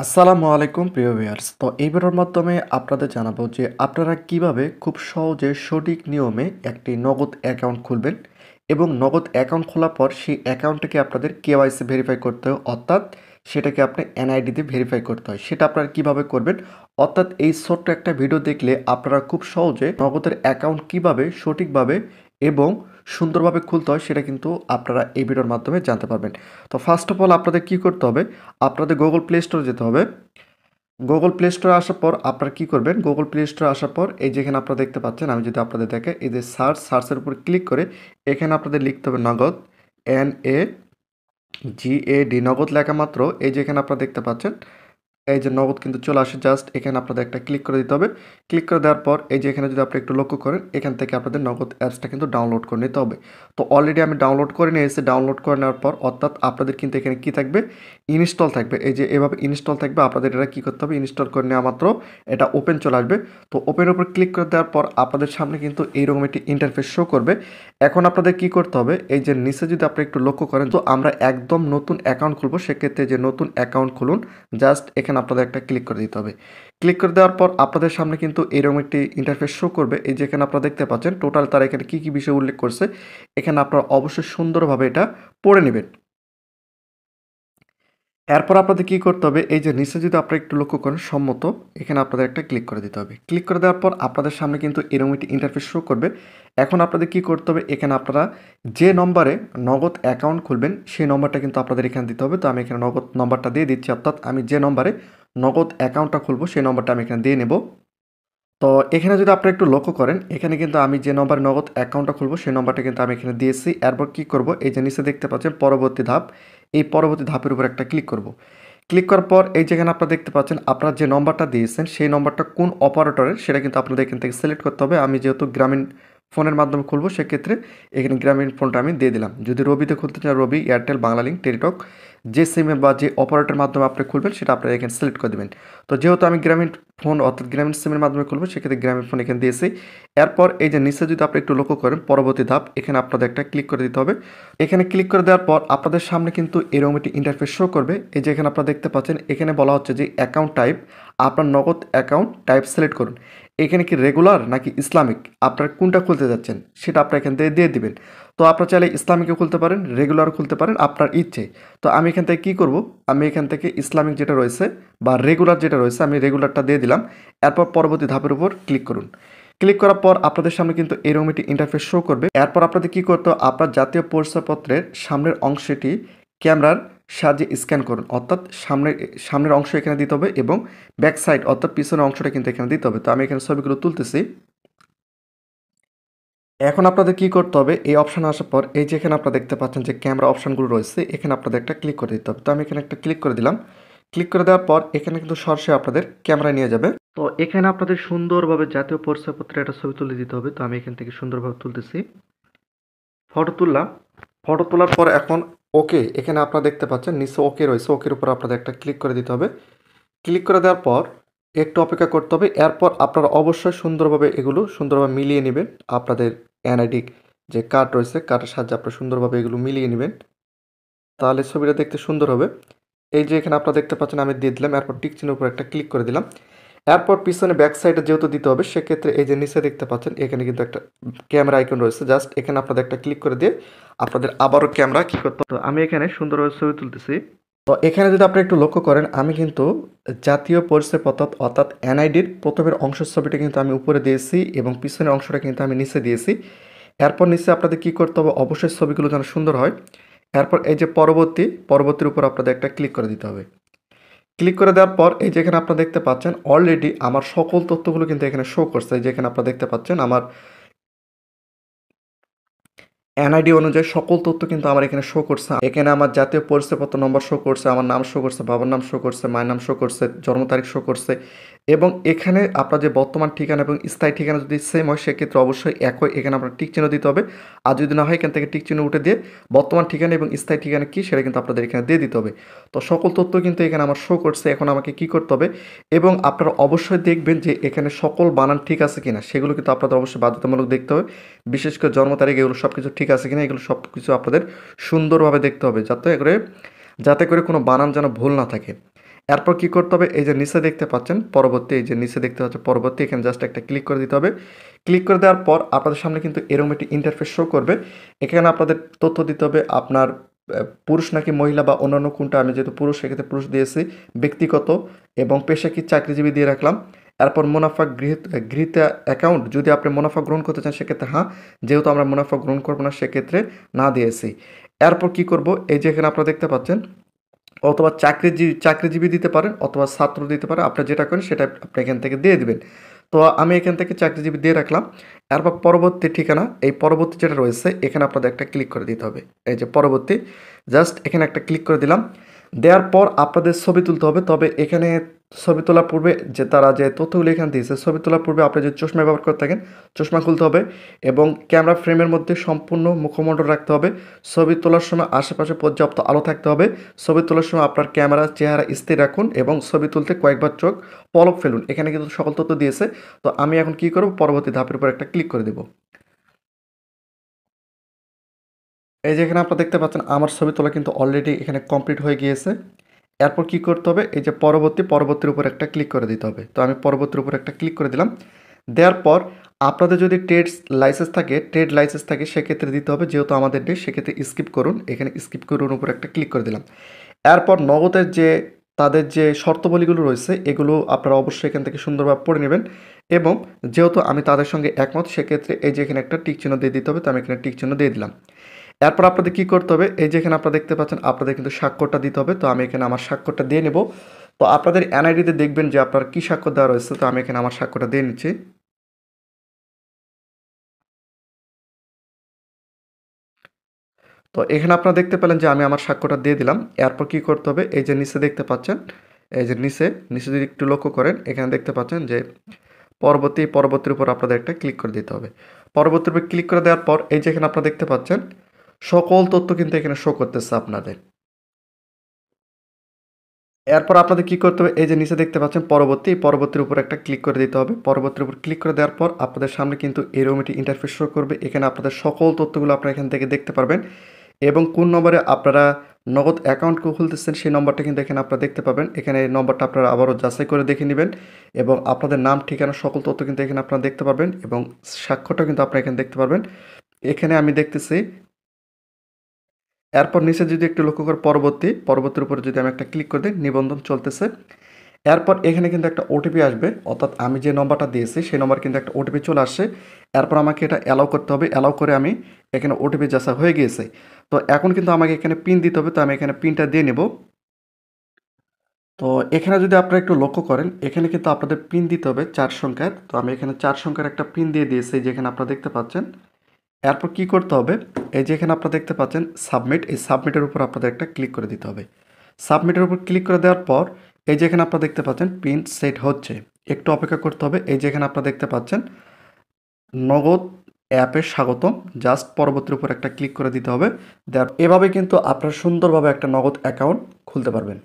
আসসালামু আলাইকুম প্রিয় ভিউয়ার্স। তো এই ভিডিওর মাধ্যমে আপনাদের জানাবো যে আপনারা কিভাবে খুব সহজে সঠিক নিয়মে একটি নগদ অ্যাকাউন্ট খুলবেন এবং নগদ অ্যাকাউন্ট খোলার পর সেই অ্যাকাউন্টটাকে আপনাদের কেওয়াইসি ভেরিফাই করতে হয়, অর্থাৎ সেটাকে আপনি এনআইডি দিয়ে ভেরিফাই করতে হয়। সেটা আপনারা কিভাবে করবেন, অর্থাৎ এই ছোট্ট একটা ভিডিও দেখলে আপনারা খুব সহজে নগদের অ্যাকাউন্ট কিভাবে সঠিকভাবে এবং সুন্দরভাবে খুলতে হয় সেটা কিন্তু আপনারা এই ভিডিওর মাধ্যমে জানতে পারবেন। তো ফার্স্ট অফ অল আপনাদের কি করতে হবে, আপনাদের গুগল প্লে স্টোরে যেতে হবে। গুগল প্লে স্টোরে আসার পর আপনারা কী করবেন, গুগল প্লে স্টোরে আসার পর এই যেখানে আপনারা দেখতে পাচ্ছেন, আমি যদি আপনাদের দেখে এই যে সার্চের উপর ক্লিক করে এখানে আপনাদের লিখতে হবে নগদ, NAGAD, নগদ লেখা মাত্র এই যেখানে আপনারা দেখতে পাচ্ছেন এই যে নগদ কিন্তু চলে আসে। জাস্ট এখানে আপনাদের একটা ক্লিক করে দিতে হবে। ক্লিক করে দেওয়ার পর এই যে এখানে যদি আপনি একটু লক্ষ্য করেন, এখান থেকে আপনাদের নগদ অ্যাপসটা কিন্তু ডাউনলোড করে নিতে হবে। তো অলরেডি আমি ডাউনলোড করে নিয়েছি। ডাউনলোড করে নেওয়ার পর অর্থাৎ আপনাদের কিন্তু এখানে কি থাকবে, ইনস্টল থাকবে। এই যে এভাবে ইনস্টল থাকবে, আপনাদের এটা কী করতে হবে, ইনস্টল করে নেওয়া মাত্র এটা ওপেন চলে আসবে। তো ওপেনের উপর ক্লিক করে দেওয়ার পর আপনাদের সামনে কিন্তু এইরকম একটি ইন্টারফেস শো করবে। এখন আপনাদের কি করতে হবে, এই যে নিচে যদি আপনি একটু লক্ষ্য করেন, তো আমরা একদম নতুন অ্যাকাউন্ট খুলবো, সেক্ষেত্রে যে নতুন অ্যাকাউন্ট খুলুন, জাস্ট এখানে আপনাদের একটা ক্লিক করে দিতে হবে। ক্লিক করে দেওয়ার পর আপনাদের সামনে কিন্তু এরকম একটি ইন্টারফেস শো করবে। এই যেখানে আপনারা দেখতে পাচ্ছেন টোটাল তারা এখানে কী কী বিষয় উল্লেখ করছে, এখানে আপনারা অবশ্যই সুন্দরভাবে এটা পড়ে নেবেন। এরপর আপনাদের কী করতে হবে, এই যে নিচে যদি আপনারা একটু লক্ষ্য করেন সম্মত, এখানে আপনাদের একটা ক্লিক করে দিতে হবে। ক্লিক করে দেওয়ার পর আপনাদের সামনে কিন্তু এরকম একটি ইন্টারফেস শো করবে। এখন আপনাদের কী করতে হবে, এখানে আপনারা যে নম্বরে নগদ অ্যাকাউন্ট খুলবেন সেই নম্বরটা কিন্তু আপনাদের এখানে দিতে হবে। তো আমি এখানে নগদ নম্বরটা দিয়ে দিচ্ছি, অর্থাৎ আমি যে নম্বরে নগদ অ্যাকাউন্টটা খুলবো সেই নম্বরটা আমি এখানে দিয়ে নেব। তো এখানে যদি আপনারা একটু লক্ষ্য করেন, এখানে কিন্তু আমি যে নম্বরে নগদ অ্যাকাউন্টটা খুলবো সেই নম্বরটা কিন্তু আমি এখানে দিয়েছি। এরপর কী করব, এই যে নিচে দেখতে পাচ্ছেন পরবর্তী ধাপ, এই পরবর্তী ধাপের উপর একটা ক্লিক করব। ক্লিক করার পর এই যেখানে আপনারা দেখতে পাচ্ছেন আপনারা যে নম্বরটা দিয়েছেন সেই নম্বরটা কোন অপারেটরের সেটা কিন্তু আপনাদের এখান থেকে সিলেক্ট করতে হবে। আমি যেহেতু গ্রামীণ ফোনের মাধ্যমে খুলবো, সেক্ষেত্রে এখানে গ্রামীণ ফোনটা আমি দিয়ে দিলাম। যদি রবিতে খুলতে চান রবি, এয়ারটেল, বাংলালিংক, টেলিটক, যে সিমে বা যে অপারেটরের মাধ্যমে আপনি খুলবেন সেটা আপনারা এখানে সিলেক্ট করে দেবেন। তো যেহেতু আমি গ্রামীণ ফোন অর্থাৎ গ্রামীণ সিমের মাধ্যমে খুলবো, সেক্ষেত্রে গ্রামীণ ফোন এখানে দিয়েছি। এরপর এই যে নিচে যদি আপনি একটু লক্ষ্য করেন পরবর্তী ধাপ, এখানে আপনাদের একটা ক্লিক করে দিতে হবে। এখানে ক্লিক করে দেওয়ার পর আপনাদের সামনে কিন্তু এরকম একটি ইন্টারফেস শো করবে। এই যে এখানে আপনারা দেখতে পাচ্ছেন, এখানে বলা হচ্ছে যে অ্যাকাউন্ট টাইপ, আপনার নগদ অ্যাকাউন্ট টাইপ সিলেক্ট করুন। এখানে কি রেগুলার নাকি ইসলামিক, আপনার কোনটা খুলতে যাচ্ছেন সেটা আপনারা এখান থেকে দিয়ে দিবেন। তো আপনারা চাইলে ইসলামিকও খুলতে পারেন, রেগুলার খুলতে পারেন, আপনার ইচ্ছে। তো আমি এখান থেকে কী করব, আমি এখান থেকে ইসলামিক যেটা রয়েছে বা রেগুলার যেটা রয়েছে আমি রেগুলারটা দিয়ে দিলাম। এরপর পরবর্তী ধাপের উপর ক্লিক করুন। ক্লিক করার পর আপনাদের সামনে কিন্তু এরকম একটি ইন্টারফেস শো করবে। এরপর আপনাদের কী করতে হবে, আপনার জাতীয় পরিচয়পত্রের সামনের অংশটি ক্যামেরার সাহায্যে স্ক্যান করুন, অর্থাৎ সামনের অংশ এখানে দিতে হবে এবং ব্যাক সাইড অর্থাৎ পিছনের অংশটা কিন্তু এখানে দিতে হবে। তো আমি এখানে ছবিগুলো তুলতেছি। এখন আপনাদের কী করতে হবে, এই অপশানে আসার পর এই যে এখানে আপনারা দেখতে পাচ্ছেন যে ক্যামেরা অপশানগুলো রয়েছে, এখানে আপনাদের একটা ক্লিক করে দিতে হবে। তো আমি এখানে একটা ক্লিক করে দিলাম। ক্লিক করে দেওয়ার পর এখানে কিন্তু সরাসরি আপনাদের ক্যামেরায় নিয়ে যাবে। তো এখানে আপনাদের সুন্দরভাবে জাতীয় পরিচয়পত্রের একটা ছবি তুলে দিতে হবে। তো আমি এখান থেকে সুন্দরভাবে তুলতেছি, ফটো তুললাম। ফটো তোলার পর এখন ওকে, এখানে আপনারা দেখতে পাচ্ছেন নিচে ওকে রয়েছে, ওকের উপর আপনাদের একটা ক্লিক করে দিতে হবে। ক্লিক করে দেওয়ার পর একটু অপেক্ষা করতে হবে। এরপর আপনারা অবশ্যই সুন্দরভাবে এগুলো সুন্দরভাবে মিলিয়ে নেবেন। আপনাদের এনআইডি যে কার্ড রয়েছে, কার্ডের সাহায্যে আপনারা সুন্দরভাবে এগুলো মিলিয়ে নেবেন, তাহলে ছবিটা দেখতে সুন্দর হবে। এই যে এখানে আপনারা দেখতে পাচ্ছেন আমি দিয়ে দিলাম, এরপর টিক চিহ্নের উপর একটা ক্লিক করে দিলাম। এরপর পিছনে ব্যাক সাইডে যেহেতু দিতে হবে, সেক্ষেত্রে এই যে নিচে দেখতে পাচ্ছেন এখানে কিন্তু একটা ক্যামেরা আইকন রয়েছে, জাস্ট এখানে আপনাদের একটা ক্লিক করে দিয়ে আপনাদের আবারও ক্যামেরা কী করতে হবে। তো আমি এখানে সুন্দরভাবে ছবি তুলতেছি। তো এখানে যদি আপনি একটু লক্ষ্য করেন, আমি কিন্তু জাতীয় পরিচয়পত্র অর্থাৎ এনআইডির প্রথমের অংশের ছবিটা কিন্তু আমি উপরে দিয়েছি এবং পিছনের অংশটা কিন্তু আমি নিচে দিয়েছি। এরপর নিচে আপনাদের কী করতে হবে, অবশ্যই ছবিগুলো যেন সুন্দর হয়। এরপর এই যে পরবর্তীর উপর আপনাদের একটা ক্লিক করে দিতে হবে। ক্লিক করে দেওয়ার পর এই যে এখানে আপনারা দেখতে পাচ্ছেন অলরেডি আমার সকল তথ্যগুলো কিন্তু এখানে শো করছে। এই যে এখানে আপনারা দেখতে পাচ্ছেন আমার এনআইডি অনুযায়ী সকল তথ্য কিন্তু আমার এখানে শো করছে। এখানে আমার জাতীয় পরিচয়পত্র নম্বর শো করছে, আমার নাম শো করছে, বাবার নাম শো করছে, মায়ের নাম শো করছে, জন্ম তারিখ শো করছে এবং এখানে আপনার যে বর্তমান ঠিকানা এবং স্থায়ী ঠিকানা যদি সেম হয়, সেক্ষেত্রে অবশ্যই একই, এখানে আপনার টিক চিহ্ন দিতে হবে। আর যদি না হয় এখান থেকে টিক চিহ্ন উঠে দিয়ে বর্তমান ঠিকানা এবং স্থায়ী ঠিকানা কী সেটা কিন্তু আপনাদের এখানে দিয়ে দিতে হবে। তো সকল তথ্য কিন্তু এখানে আমার শো করছে। এখন আমাকে কী করতে হবে, এবং আপনারা অবশ্যই দেখবেন যে এখানে সকল বানান ঠিক আছে কিনা, সেগুলো কিন্তু আপনাদের অবশ্যই বাধ্যতামূলক দেখতে হবে। বিশেষ করে জন্ম তারিখ এগুলো সব কিছু ঠিক আছে কিনা, এগুলো সব কিছু আপনাদের সুন্দরভাবে দেখতে হবে, যাতে করে কোনো বানান যেন ভুল না থাকে। এরপর কি করতে হবে, এই যে নিচে দেখতে পাচ্ছেন পরবর্তী, এই যে নিচে দেখতে পাচ্ছেন পরবর্তী, এখানে জাস্ট একটা ক্লিক করে দিতে হবে। ক্লিক করে দেওয়ার পর আপনাদের সামনে কিন্তু এরকম একটি ইন্টারফেস শো করবে। এখানে আপনাদের তথ্য দিতে হবে আপনার পুরুষ নাকি মহিলা বা অন্যান্য কোনটা, আমি যেহেতু পুরুষ সেক্ষেত্রে পুরুষ দিয়েছি, ব্যক্তিগত এবং পেশা কি চাকরিজীবী দিয়ে রাখলাম। এরপর মুনাফা গৃহীত অ্যাকাউন্ট, যদি আপনি মুনাফা গ্রহণ করতে চান সেক্ষেত্রে হ্যাঁ, যেহেতু আমরা মুনাফা গ্রহণ করবো না সেক্ষেত্রে না দিয়েছি। এরপর কি করব, এই যে এখানে আপনারা দেখতে পাচ্ছেন অথবা চাকরিজীবী দিতে পারেন অথবা ছাত্র দিতে পারেন, আপনি যেটা করেন সেটা আপনি এখান থেকে দিয়ে দিবেন। তো আমি এখান থেকে চাকরিজীবী দিয়ে রাখলাম। এরপর পরবর্তী ঠিকানা, এই পরবর্তী যেটা রয়েছে এখানে আপনাদের একটা ক্লিক করে দিতে হবে। এই যে পরবর্তী, জাস্ট এখানে একটা ক্লিক করে দিলাম। দেওয়ার পর আপনাদের ছবি তুলতে হবে। তবে এখানে ছবি তোলার পূর্বে যে তারা যে তথ্যগুলো এখানে দিয়েছে, ছবি তোলার পূর্বে আপনি যদি চশমা ব্যবহার করে থাকেন চশমা খুলতে হবে এবং ক্যামেরা ফ্রেমের মধ্যে সম্পূর্ণ মুখমণ্ডল রাখতে হবে। ছবি তোলার সময় আশেপাশে পর্যাপ্ত আলো থাকতে হবে। ছবি তোলার সময় আপনার ক্যামেরা চেহারা স্থির রাখুন এবং ছবি তুলতে কয়েকবার চোখ পলক ফেলুন। এখানে কিন্তু সকল তথ্য দিয়েছে। তো আমি এখন কি করব, পরবর্তী ধাপের উপর একটা ক্লিক করে দেব। এই যে এখানে আপনারা দেখতে পাচ্ছেন আমার ছবি তোলা কিন্তু অলরেডি এখানে কমপ্লিট হয়ে গিয়েছে। এরপর কি করতে হবে, এই যে পরবর্তীর উপর একটা ক্লিক করে দিতে হবে। তো আমি পরবর্তীর উপর একটা ক্লিক করে দিলাম। দেওয়ার পর আপনাদের যদি ট্রেড লাইসেন্স থাকে সেক্ষেত্রে দিতে হবে, যেহেতু আমাদের নেই সেক্ষেত্রে স্কিপ করুন, এখানে স্কিপ করুন উপর একটা ক্লিক করে দিলাম। এরপর নগদের যে তাদের যে শর্তাবলীগুলো রয়েছে এগুলো আপনারা অবশ্যই এখান থেকে সুন্দরভাবে পড়ে নেবেন এবং যেহেতু আমি তাদের সঙ্গে একমত সেক্ষেত্রে এই যে এখানে একটা টিক চিহ্ন দিয়ে দিতে হবে। তো আমি এখানে টিক চিহ্ন দিয়ে দিলাম। এরপর আপনাদের কী করতে হবে, এই যে এখানে আপনারা দেখতে পাচ্ছেন আপনাদের কিন্তু স্বাক্ষরটা দিতে হবে। তো আমি এখানে আমার স্বাক্ষরটা দিয়ে নেব। তো আপনাদের এনআইডিতে দেখবেন যে আপনার কী স্বাক্ষর দেওয়া রয়েছে। তো আমি এখানে আমার স্বাক্ষরটা দিয়ে নিচ্ছি। তো এখানে আপনারা দেখতে পেলেন যে আমি আমার স্বাক্ষরটা দিয়ে দিলাম। এরপর কী করতে হবে, এই যে নিচে দেখতে পাচ্ছেন, এই যে নিচে যদি একটু লক্ষ্য করেন এখানে দেখতে পাচ্ছেন যে পরবর্তীর উপর আপনাদের একটা ক্লিক করে দিতে হবে। পরবর্তীর উপর ক্লিক করে দেওয়ার পর এই যে এখানে আপনারা দেখতে পাচ্ছেন সকল তথ্য কিন্তু এখানে শো করতেছে আপনাদের। এরপর আপনাদের কী করতে হবে, এই যে নিচে দেখতে পাচ্ছেন পরবর্তীর উপর একটা ক্লিক করে দিতে হবে। পরবর্তীর উপর ক্লিক করে দেওয়ার পর আপনাদের সামনে কিন্তু এরকম একটি ইন্টারফেস শো করবে। এখানে আপনাদের সকল তথ্যগুলো আপনারা এখান থেকে দেখতে পারবেন এবং কোন নম্বরে আপনারা নগদ অ্যাকাউন্ট খুলতেছেন সেই নম্বরটা কিন্তু এখানে আপনারা দেখতে পাবেন। এখানে এই নম্বরটা আপনারা আবারও যাচাই করে দেখে নেবেন এবং আপনাদের নাম ঠিকানা সকল তথ্য কিন্তু এখানে আপনারা দেখতে পারবেন এবং স্বাক্ষরটা কিন্তু আপনারা এখানে দেখতে পারবেন। এখানে আমি দেখতেছি। এরপর নিচে যদি একটু লক্ষ্য করে পরবর্তীর উপরে যদি আমি একটা ক্লিক করে দিই, নিবন্ধন চলতেছে। এরপর এখানে কিন্তু একটা ওটিপি আসবে, অর্থাৎ আমি যে নম্বরটা দিয়েছি সেই নম্বর কিন্তু একটা ওটিপি চলে আসছে। এরপর আমাকে এটা অ্যালাউ করতে হবে। অ্যালাউ করে আমি এখানে ওটিপি যাচাই হয়ে গিয়েছে। তো এখন কিন্তু আমাকে এখানে পিন দিতে হবে। তো আমি এখানে পিনটা দিয়ে নেব। তো এখানে যদি আপনারা একটু লক্ষ্য করেন এখানে কিন্তু আপনাদের পিন দিতে হবে 4 সংখ্যার। তো আমি এখানে 4 সংখ্যার একটা পিন দিয়ে দিয়েছি, যেখানে আপনারা দেখতে পাচ্ছেন। এরপর কি করতে হবে, এই যে এখানে আপনারা দেখতে পাচ্ছেন সাবমিট, এই সাবমিটের উপর আপনাদের একটা ক্লিক করে দিতে হবে। সাবমিটের উপর ক্লিক করে দেওয়ার পর এই যে এখানে আপনারা দেখতে পাচ্ছেন পিন সেট হচ্ছে, একটু অপেক্ষা করতে হবে। এই যে এখানে আপনারা দেখতে পাচ্ছেন নগদ অ্যাপে স্বাগতম, জাস্ট পরবর্তীর উপর একটা ক্লিক করে দিতে হবে। এভাবে কিন্তু আপনারা সুন্দরভাবে একটা নগদ অ্যাকাউন্ট খুলতে পারবেন।